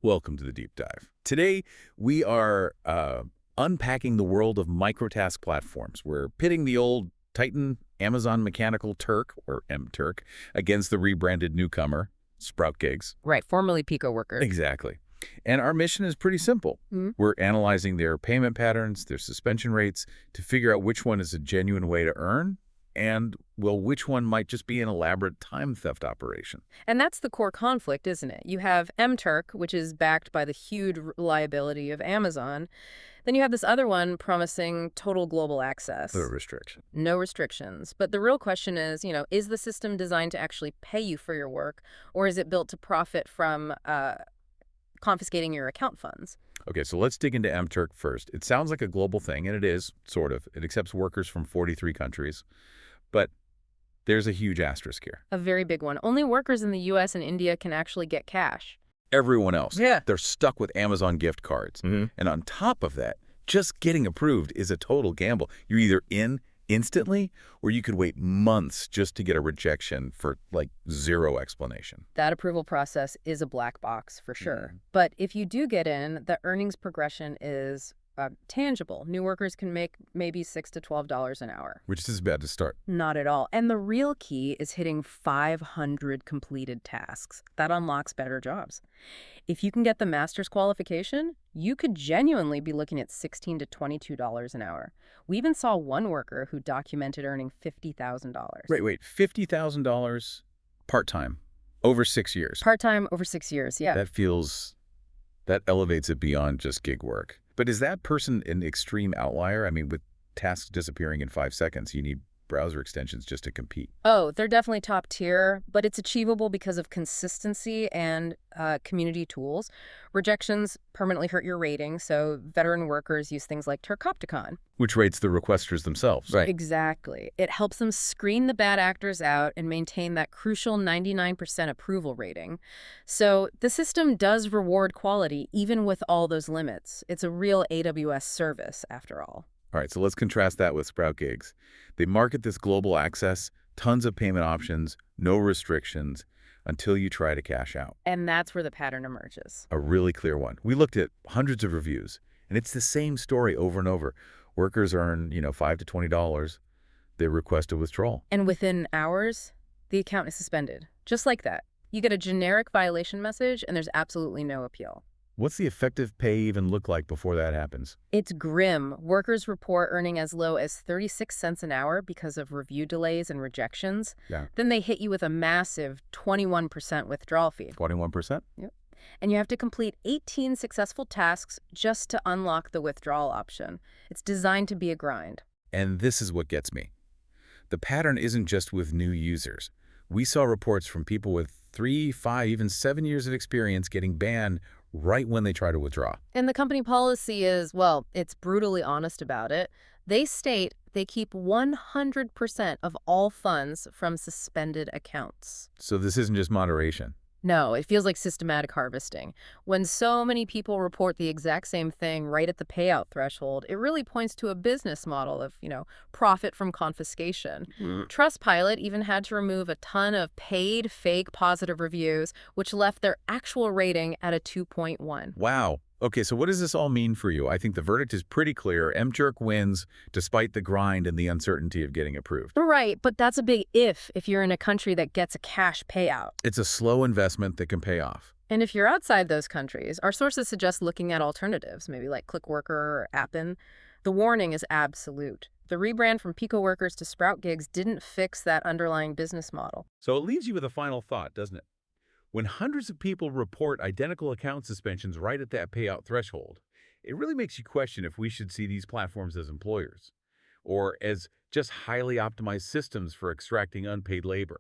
Welcome to the deep dive. Today, we are unpacking the world of microtask platforms. We're pitting the old Titan Amazon mechanical Turk, or MTurk, against the rebranded newcomer, SproutGigs. Right, formerly Pico worker. Exactly. And our mission is pretty simple. We're analyzing their payment patterns, their suspension rates, to figure out which one is a genuine way to earn and, well, which one might just be an elaborate time theft operation. And that's the core conflict, isn't it? You have MTurk, which is backed by the huge reliability of Amazon. Then you have this other one promising total global access. No restriction. No restrictions. But the real question is, is the system designed to actually pay you for your work, or is it built to profit from confiscating your account funds? Okay, so let's dig into MTurk first. It sounds like a global thing, and it is, sort of. It accepts workers from 43 countries. But there's a huge asterisk here. A very big one. Only workers in the U.S. and India can actually get cash. Everyone else, Yeah. they're stuck with Amazon gift cards. And on top of that, just getting approved is a total gamble. You're either in instantly, or you could wait months just to get a rejection for, like, zero explanation. That approval process is a black box for sure. But if you do get in, the earnings progression is tangible. New workers can make maybe $6 to $12 an hour. Which is bad to start. Not at all. And the real key is hitting 500 completed tasks. That unlocks better jobs. If you can get the master's qualification, you could genuinely be looking at $16 to $22 an hour. We even saw one worker who documented earning $50,000. Wait, $50,000 part-time over 6 years. Part-time over 6 years, yeah. That elevates it beyond just gig work. But is that person an extreme outlier? I mean, with tasks disappearing in 5 seconds, you need browser extensions just to compete. Oh, they're definitely top tier, but it's achievable because of consistency and community tools. Rejections permanently hurt your rating, so veteran workers use things like Turk, Which rates the requesters themselves. Right. Exactly. It helps them screen the bad actors out and maintain that crucial 99% approval rating. So the system does reward quality even with all those limits. It's a real AWS service, after all. All right, so let's contrast that with SproutGigs. They market this global access, tons of payment options, no restrictions, until you try to cash out. And that's where the pattern emerges. A really clear one. We looked at hundreds of reviews, and it's the same story over and over. Workers earn, $5 to $20. They request a withdrawal. And within hours, the account is suspended. Just like that. You get a generic violation message, and there's absolutely no appeal. What's the effective pay even look like before that happens? It's grim. Workers report earning as low as 36 cents an hour because of review delays and rejections. Yeah. Then they hit you with a massive 21% withdrawal fee. 21%? Yep. And you have to complete 18 successful tasks just to unlock the withdrawal option. It's designed to be a grind. And this is what gets me. The pattern isn't just with new users. We saw reports from people with 3, 5, even 7 years of experience getting banned right when they try to withdraw. And the company policy is, well, it's brutally honest about it. They state they keep 100% of all funds from suspended accounts. So this isn't just moderation. No, it feels like systematic harvesting. When so many people report the exact same thing right at the payout threshold, it really points to a business model of, profit from confiscation. Trustpilot even had to remove a ton of paid, fake positive reviews, which left their actual rating at a 2.1. Wow. Okay, so what does this all mean for you? I think the verdict is pretty clear. MTurk wins despite the grind and the uncertainty of getting approved. Right, but that's a big if you're in a country that gets a cash payout. It's a slow investment that can pay off. And if you're outside those countries, our sources suggest looking at alternatives, maybe like ClickWorker or Appen. The warning is absolute. The rebrand from Pico workers to SproutGigs didn't fix that underlying business model. So it leaves you with a final thought, doesn't it? When hundreds of people report identical account suspensions right at that payout threshold, it really makes you question if we should see these platforms as employers or as just highly optimized systems for extracting unpaid labor.